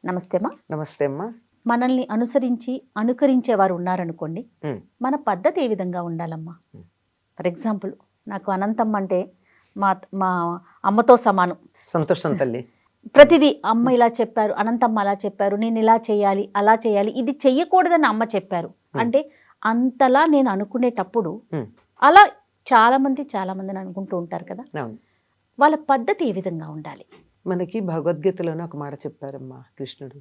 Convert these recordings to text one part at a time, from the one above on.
నమస్తే అమ్మా. నమస్తే అమ్మా. మనల్ని అనుకరించేవారు ఉన్నారనుకోండి, మన పద్ధతి ఏ విధంగా ఉండాలమ్మా? ఫర్ ఎగ్జాంపుల్, నాకు అనంతమ్మ అంటే మా మా అమ్మతో సమానం. సంతోషం తల్లి. ప్రతిదీ అమ్మ ఇలా చెప్పారు, అనంతమ్మ అలా చెప్పారు, నేను ఇలా చేయాలి, అలా చేయాలి, ఇది చెయ్యకూడదని అమ్మ చెప్పారు అంటే అంతలా నేను అనుకునేటప్పుడు అలా చాలా మందిని అనుకుంటూ ఉంటారు కదా, వాళ్ళ పద్ధతి ఏ విధంగా ఉండాలి? మనకి భగవద్గీతలోనే ఒక మాట చెప్పారమ్మా కృష్ణుడు,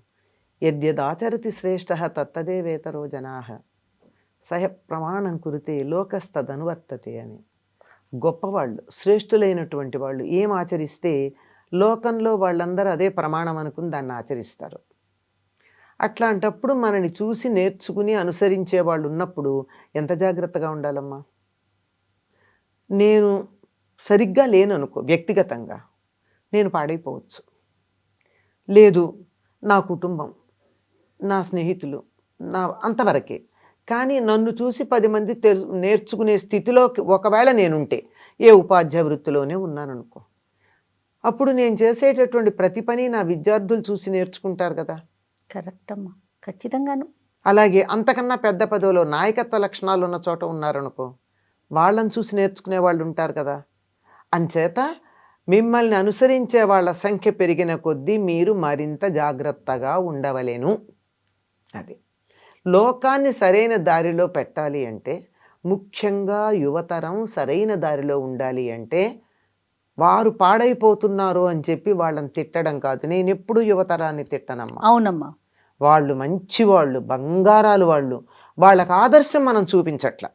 యద్యదాచరతి శ్రేష్ఠ తత్తదే వేతరో జనాః సహ ప్రమాణం కురితే లోకస్తదనువర్తతే అని. గొప్పవాళ్ళు, శ్రేష్ఠులైనటువంటి వాళ్ళు ఏం ఆచరిస్తే లోకంలో వాళ్ళందరూ అదే ప్రమాణం అనుకుని దాన్ని ఆచరిస్తారు. అట్లాంటప్పుడు మనని చూసి నేర్చుకుని అనుసరించే వాళ్ళు ఉన్నప్పుడు ఎంత జాగ్రత్తగా ఉండాలమ్మా. నేను సరిగ్గా లేను అనుకో, వ్యక్తిగతంగా నేను పాడైపోవచ్చు. లేదు, నా కుటుంబం, నా స్నేహితులు, నా అంతవరకే. కానీ నన్ను చూసి 10 మంది నేర్చుకునే స్థితిలో ఒకవేళ నేనుంటే, ఏ ఉపాధ్యాయ వృత్తిలోనే ఉన్నాననుకో, అప్పుడు నేను చేసేటటువంటి ప్రతి పని నా విద్యార్థులు చూసి నేర్చుకుంటారు కదా. కరెక్ట్ అమ్మా, ఖచ్చితంగాను. అలాగే అంతకన్నా పెద్ద పదవిలో నాయకత్వ లక్షణాలు ఉన్న చోట ఉన్నారనుకో, వాళ్ళని చూసి నేర్చుకునే వాళ్ళు ఉంటారు కదా. అంచేత మిమ్మల్ని అనుసరించే వాళ్ళ సంఖ్య పెరిగిన కొద్దీ మీరు మరింత జాగ్రత్తగా ఉండవలేను. అది లోకాన్ని సరైన దారిలో పెట్టాలి అంటే, ముఖ్యంగా యువతరం సరైన దారిలో ఉండాలి అంటే, వారు పాడైపోతున్నారు అని చెప్పి వాళ్ళని తిట్టడం కాదు. నేను ఎప్పుడు యువతరాన్ని తిట్టనమ్మా. అవునమ్మా, వాళ్ళు మంచివాళ్ళు, బంగారాలు వాళ్ళు. వాళ్ళకి ఆదర్శం మనం చూపించట్ల.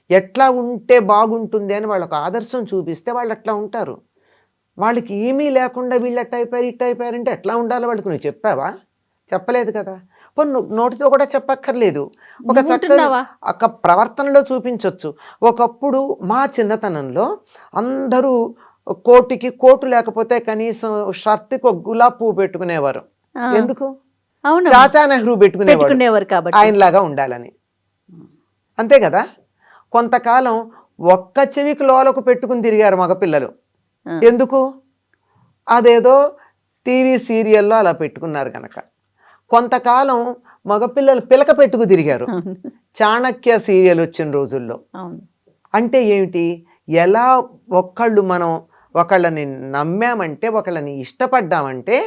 ఎట్లా ఉంటే బాగుంటుంది అని వాళ్ళకు ఆదర్శం చూపిస్తే వాళ్ళు అట్లా ఉంటారు. వాళ్ళకి ఏమీ లేకుండా వీళ్ళు అట్ట అయిపోయారు, ఇట్ట అయిపోయారంటే ఎట్లా ఉండాలో వాళ్ళకి నువ్వు చెప్పావా? చెప్పలేదు కదా. పోనీ నోటితో కూడా చెప్పక్కర్లేదు, ఒక చక్కగా ఒక ప్రవర్తనలో చూపించవచ్చు. ఒకప్పుడు మా చిన్నతనంలో అందరూ కోటు లేకపోతే కనీసం షర్ట్కి ఒక గులాబీ పువ్వు పెట్టుకునేవారు. ఎందుకు? చాచా నెహ్రూ పెట్టుకునేవారు కాబట్టి, ఆయనలాగా ఉండాలని. అంతే కదా. కొంతకాలం ఒక్క చెవికి లోలకు పెట్టుకుని తిరిగారు మగపిల్లలు. ఎందుకు? అదేదో టీవీ సీరియల్లో అలా పెట్టుకున్నారు కనుక. కొంతకాలం మగపిల్లలు పిలక పెట్టుకు తిరిగారు, చాణక్య సీరియల్ వచ్చిన రోజుల్లో. అంటే ఏమిటి? ఎలా మనం ఒకళ్ళని నమ్మామంటే, ఒకళ్ళని ఇష్టపడ్డామంటే,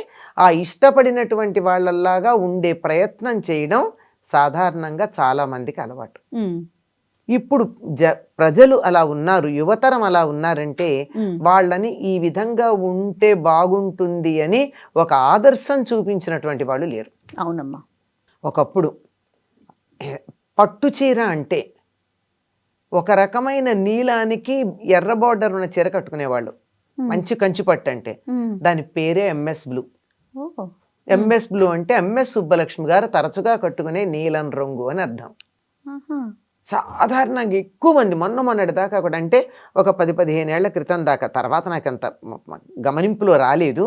ఆ ఇష్టపడినటువంటి వాళ్ళలాగా ఉండే ప్రయత్నం చేయడం సాధారణంగా చాలామందికి అలవాటు. ఇప్పుడు ప్రజలు అలా ఉన్నారు, యువతరం అలా ఉన్నారంటే వాళ్ళని ఈ విధంగా ఉంటే బాగుంటుంది అని ఒక ఆదర్శం చూపించినటువంటి వాళ్ళు లేరు. అవునమ్మా. ఒకప్పుడు పట్టు చీర అంటే ఒక రకమైన నీలానికి ఎర్ర బార్డర్ ఉన్న చీర కట్టుకునేవాళ్ళు. మంచి కంచి పట్టు అంటే దాని పేరే ఎంఎస్ బ్లూ. ఎంఎస్ బ్లూ అంటే ఎంఎస్ సుబ్బలక్ష్మి గారు తరచుగా కట్టుకునే నీలం రంగు అని అర్థం. సాధారణంగా ఎక్కువ మంది మొన్నటి దాకా కూడా, అంటే ఒక 10-15 ఏళ్ల క్రితం దాకా, తర్వాత నాకు అంత గమనింపులో రాలేదు,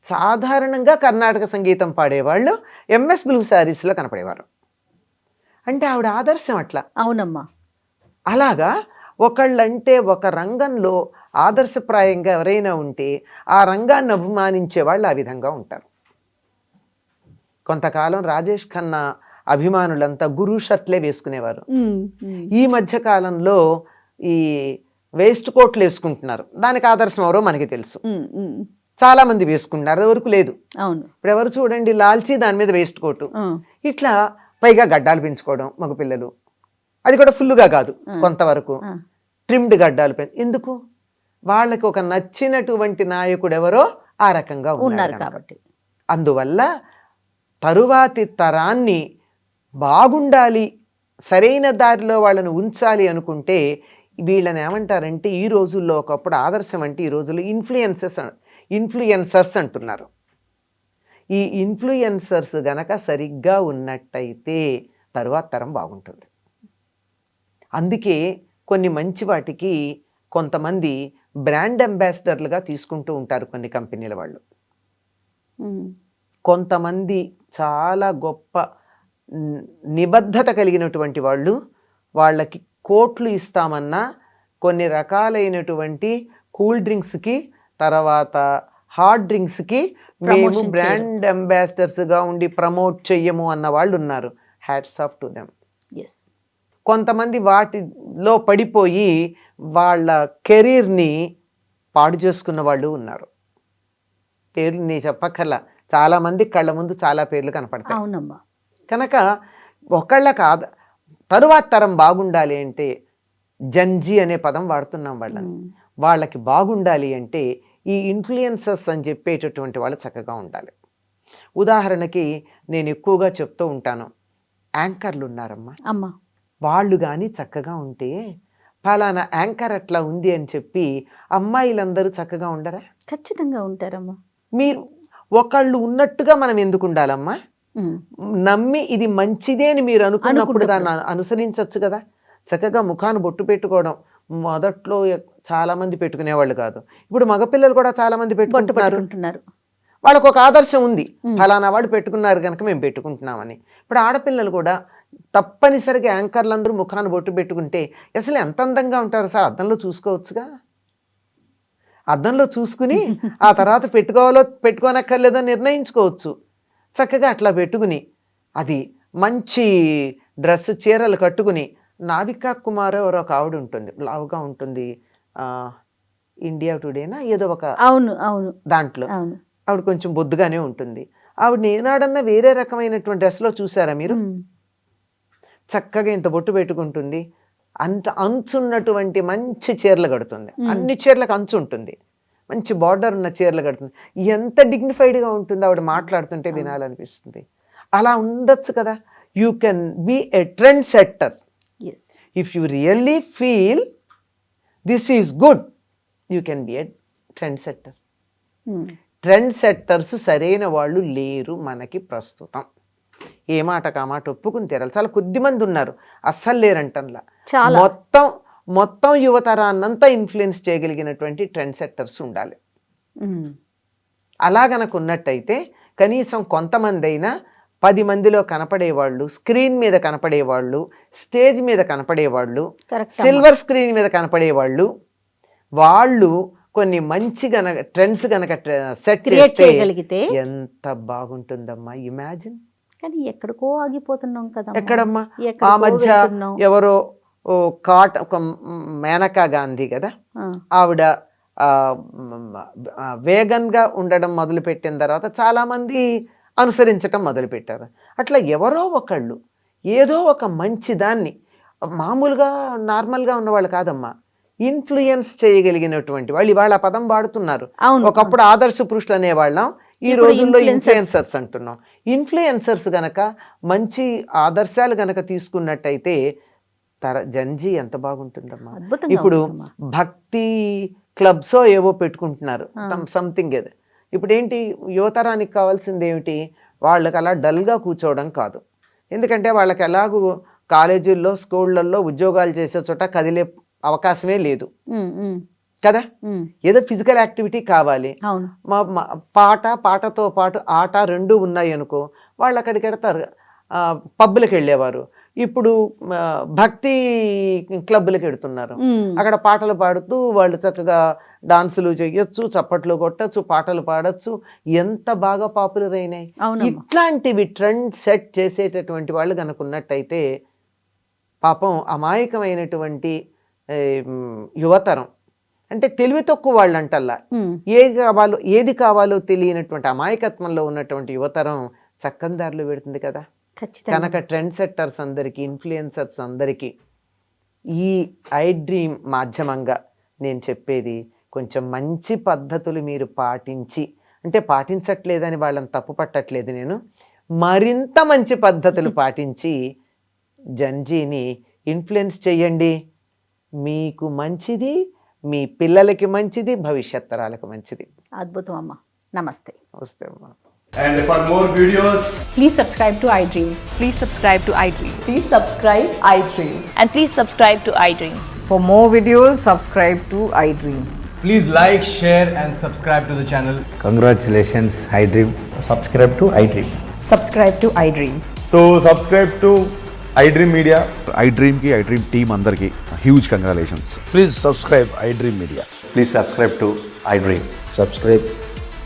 సాధారణంగా కర్ణాటక సంగీతం పాడేవాళ్ళు ఎంఎస్ బ్లూ శారీస్లో కనపడేవారు. అంటే ఆవిడ ఆదర్శం అట్లా. అవునమ్మా. అలాగా ఒకళ్ళంటే ఒక రంగంలో ఆదర్శప్రాయంగా ఎవరైనా ఉంటే ఆ రంగాన్ని అభిమానించే వాళ్ళు ఆ విధంగా ఉంటారు. కొంతకాలం రాజేష్ ఖన్నా అభిమానులంతా గురు షర్ట్లే వేసుకునేవారు. ఈ మధ్య కాలంలో ఈ వేస్ట్ కోట్లు వేసుకుంటున్నారు. దానికి ఆదర్శం ఎవరో మనకి తెలుసు, చాలా మంది వేసుకుంటున్నారు, అది వరకు లేదు. ఇప్పుడు ఎవరు చూడండి, లాల్చీ దాని మీద వేస్ట్ కోటు, ఇట్లా పైగా గడ్డాలు పెంచుకోవడం మగపిల్లలు, అది కూడా ఫుల్గా కాదు, కొంతవరకు ట్రిమ్డ్ గడ్డాలు ఎందుకు? వాళ్ళకి ఒక నచ్చినటువంటి నాయకుడు ఎవరో ఆ రకంగా ఉన్నారు కాబట్టి. అందువల్ల తరువాతి తరాన్ని బాగుండాలి, సరైన దారిలో వాళ్ళని ఉంచాలి అనుకుంటే వీళ్ళని ఏమంటారంటే, ఈ రోజుల్లో ఒకప్పుడు ఆదర్శం అంటే ఈ రోజుల్లో ఇన్ఫ్లుయెన్సర్స్ అంటున్నారు. ఈ ఇన్ఫ్లుయెన్సర్స్ గనక సరిగ్గా ఉన్నట్టయితే తరువాత తరం బాగుంటుంది. అందుకే కొన్ని మంచి వాటికి కొంతమంది బ్రాండ్ అంబాసిడర్లుగా తీసుకుంటూ ఉంటారు కొన్ని కంపెనీల వాళ్ళు. కొంతమంది చాలా గొప్ప నిబద్ధత కలిగినటువంటి వాళ్ళు, వాళ్ళకి కోట్లు ఇస్తామన్నా కొన్ని రకాలైనటువంటి కూల్ డ్రింక్స్కి తర్వాత హాట్ డ్రింక్స్కి మేము Promotion బ్రాండ్ అంబాసిడర్స్గా ఉండి ప్రమోట్ చెయ్యము అన్న వాళ్ళు ఉన్నారు. Hats off to them. Yes. కొంతమంది వాటిలో పడిపోయి వాళ్ళ కెరీర్ని పాడు చేసుకున్న వాళ్ళు ఉన్నారు. పేర్లు నేను చెప్పక్కర్లా, చాలామంది కళ్ళ ముందు చాలా పేర్లు కనపడతాయి. అవునమ్మా. కనుక ఒకళ్ళకి తరువాత తరం బాగుండాలి అంటే జంజీ అనే పదం వాడుతున్నాం వాళ్ళని. వాళ్ళకి బాగుండాలి అంటే ఈ ఇన్ఫ్లుయెన్సర్స్ అని చెప్పేటటువంటి వాళ్ళు చక్కగా ఉండాలి. ఉదాహరణకి నేను ఎక్కువగా చెప్తూ ఉంటాను, యాంకర్లు ఉన్నారమ్మా, అమ్మా వాళ్ళు కానీ చక్కగా ఉంటే ఫలానా యాంకర్ అట్లా ఉంది అని చెప్పి అమ్మాయిలందరూ చక్కగా ఉండరా? ఖచ్చితంగా ఉంటారమ్మా. మీరు ఒకళ్ళు ఉన్నట్టుగా మనం ఎందుకు ఉండాలమ్మా? నమ్మి ఇది మంచిదే అని మీరు అనుకున్నప్పుడు దాన్ని అనుసరించవచ్చు కదా. చక్కగా ముఖాన్ని బొట్టు పెట్టుకోవడం మొదట్లో చాలా మంది పెట్టుకునేవాళ్ళు కాదు, ఇప్పుడు మగపిల్లలు కూడా చాలా మంది పెట్టుకుంటున్నారు. వాళ్ళకు ఒక ఆదర్శం ఉంది, ఫలానా వాళ్ళు పెట్టుకున్నారు కనుక మేము పెట్టుకుంటున్నామని. ఇప్పుడు ఆడపిల్లలు కూడా తప్పనిసరిగా యాంకర్లందరూ ముఖాన్ని బొట్టు పెట్టుకుంటే అసలు ఎంత అందంగా ఉంటారు సార్, అద్దంలో చూసుకోవచ్చుగా. అద్దంలో చూసుకుని ఆ తర్వాత పెట్టుకోవాలో పెట్టుకోనక్కర్లేదో నిర్ణయించుకోవచ్చు. చక్కగా అట్లా పెట్టుకుని అది మంచి డ్రెస్ చీరలు కట్టుకుని, నావికా కుమార్ ఎవరో ఒక ఆవిడ ఉంటుంది, లావుగా ఉంటుంది, ఇండియా టుడేనా ఏదో ఒక అవును దాంట్లో ఆవిడ కొంచెం బొద్దుగానే ఉంటుంది. ఆవిడని ఏనాడన్నా వేరే రకమైనటువంటి డ్రెస్లో చూసారా మీరు? చక్కగా ఇంత బొట్టు పెట్టుకుంటుంది, అంత అంచున్నటువంటి మంచి చీరలు కడుతుంది, అన్ని చీరలకు అంచు ఉంటుంది, మంచి బార్డర్ ఉన్న చీరలు కడుతుంది. ఎంత డిగ్నిఫైడ్గా ఉంటుంది, ఆవిడ మాట్లాడుతుంటే వినాలనిపిస్తుంది. అలా ఉండొచ్చు కదా. You can be a trend setter. If you really feel this is good, you can be a trend setter. Trend setters సరైన వాళ్ళు లేరు మనకి ప్రస్తుతం. ఏ మాట కామాట ఒప్పుకుని తీరాలి. చాలా కొద్ది మంది ఉన్నారు, అస్సలు లేరంటంలా. మొత్తం యువతరాన్నంతా ఇన్ఫ్లుయెన్స్ చేయగలిగినటువంటి ట్రెండ్ సెట్టర్స్ ఉండాలి. అలా గనక ఉన్నట్టయితే కనీసం కొంతమంది అయినా 10 మందిలో కనపడేవాళ్ళు, స్క్రీన్ మీద కనపడేవాళ్ళు, స్టేజ్ మీద కనపడేవాళ్ళు, సిల్వర్ స్క్రీన్ మీద కనపడేవాళ్ళు, వాళ్ళు కొన్ని మంచి గనక ట్రెండ్స్ గనక సెట్ చేయగలిగితే ఎంత బాగుంటుందమ్మా. ఇమాజిన్. కానీ ఎక్కడికో ఆగిపోతున్నాం కదా. ఎక్కడమ్మా? ఆ మధ్య ఎవరో ఒక మేనకా గాంధీ కదా, ఆవిడ వేగన్గా ఉండడం మొదలుపెట్టిన తర్వాత చాలామంది అనుసరించటం మొదలుపెట్టారు. అట్లా ఎవరో ఒకళ్ళు ఏదో ఒక మంచి దాన్ని, మామూలుగా నార్మల్గా ఉన్నవాళ్ళు కాదమ్మా, ఇన్ఫ్లుయెన్స్ చేయగలిగినటువంటి వాళ్ళు ఇవాళ పదం వాడుతున్నారు. ఒకప్పుడు ఆదర్శ పురుషులు అనేవాళ్ళం, ఈ రోజుల్లో ఇన్ఫ్లుయెన్సర్స్ అంటున్నాం. ఇన్ఫ్లుయెన్సర్స్ గనక మంచి ఆదర్శాలు గనక తీసుకున్నట్టయితే జంజీ ఎంత బాగుంటుందమ్మా. ఇప్పుడు భక్తి క్లబ్సో ఏవో పెట్టుకుంటున్నారు, సంథింగ్ ఏదో. ఇప్పుడు ఏంటి, యువతరానికి కావాల్సింది ఏమిటి? వాళ్ళకి అలా డల్గా కూర్చోవడం కాదు. ఎందుకంటే వాళ్ళకి ఎలాగూ కాలేజీల్లో పాఠశాలలో ఉద్యోగాలు చేసే చోట కదిలే అవకాశమే లేదు కదా. ఏదో ఫిజికల్ యాక్టివిటీ కావాలి. పాటతో పాటు ఆట రెండు ఉన్నాయి అనుకో, వాళ్ళు అక్కడికి వెడతారు. పబ్బులకు వెళ్ళేవారు, ఇప్పుడు భక్తి క్లబ్లకు వెడుతున్నారు. అక్కడ పాటలు పాడుతూ వాళ్ళు చక్కగా డాన్సులు చేయొచ్చు, చప్పట్లు కొట్టచ్చు, పాటలు పాడచ్చు. ఎంత బాగా పాపులర్ అయినాయి. ఇట్లాంటివి ట్రెండ్ సెట్ చేసేటటువంటి వాళ్ళు కనుక ఉన్నట్టయితే పాపం అమాయకమైనటువంటి యువతరం, అంటే తెలివి తక్కువ వాళ్ళు అంటల్లా, ఏది కావాలో తెలియనటువంటి అమాయకత్వంలో ఉన్నటువంటి యువతరం చక్కందారులు పెడుతుంది కదా. కనుక ట్రెండ్ సెట్టర్స్ అందరికీ, ఇన్ఫ్లుయెన్సర్స్ అందరికీ ఈ ఐ డ్రీమ్ మాధ్యమంగా నేను చెప్పేది, కొంచెం మంచి పద్ధతులు మీరు పాటించి, అంటే పాటించట్లేదని వాళ్ళని తప్పు పట్టట్లేదు నేను, మరింత మంచి పద్ధతులు పాటించి జంజీని ఇన్ఫ్లుయెన్స్ చెయ్యండి. మీకు మంచిది, మీ పిల్లలకి మంచిది, భవిష్యత్ తరాలకు మంచిది. అద్భుతం అమ్మా. నమస్తే. నమస్తే అమ్మా. And for more videos, please subscribe to iDream. Please subscribe to iDream. Please subscribe iDream. And please subscribe to iDream. For more videos, subscribe to iDream. please like, share and subscribe to the channel. Congratulations, iDream. Subscribe to iDream. Subscribe to iDream. So subscribe to iDream Media. iDream team andarki huge congratulations. Please subscribe iDream Media. Please subscribe to iDream. Subscribe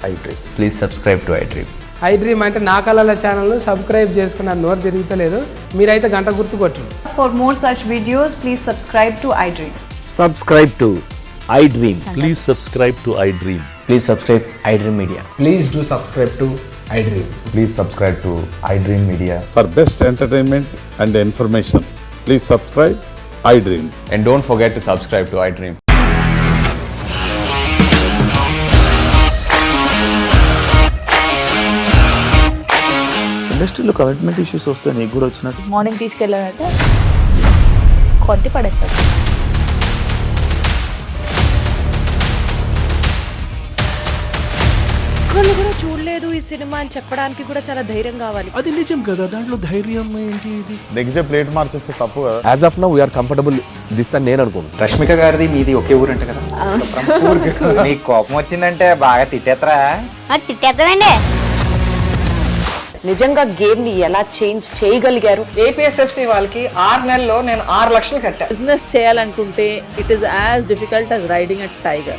iDream. Please subscribe to iDream. I dream అంటే నా కళల ఛానల్ను subscribe చేసుకున్న నోరు తిరుగుతలేదు, మీరైతే గంట గుర్తు కొట్టు. For more such videos, please subscribe to iDream. Subscribe to iDream. Please subscribe to iDream. Please subscribe iDream Media. Please do subscribe to iDream. Please subscribe to iDream Media. For best entertainment and information, please subscribe iDream. And don't forget to subscribe to iDream. ఇండస్ట్రీలో commitment issues వస్తే నీకు కూడా వచ్చినట్టు morning తీసుకెళ్ళానంటే కొట్టి పడేస్తారు. ఒక్కళ్ళు కూడా చూడలేదు ఈ సినిమా అని చెప్పడానికి కూడా చాలా ధైర్యం కావాలి. అది నిజం కదా, దాంట్లో ధైర్యం ఏంటి? ఇది నెక్స్ట్ డే ప్లేట్ మార్చేస్తే తప్పు కదా. As of now we're comfortable this అని నేను అనుకుంటున్నాను. రష్మిక గారిది మీది ఒకే ఊరు అంట కదా. నీకు కోపం వచ్చిందంటే బాగా తిట్టేత్తరా? తిట్టేద్దామండి. నిజంగా గేమ్ ని ఎలా చేంజ్ చేయగలిగారు? ఏపీఎస్ఎఫ్సి వాళ్ళకి 6 నెలల్లో నేను 6 లక్షలు కట్టా. బిజినెస్ చేయాలనుకుంటే it is as difficult as riding a tiger.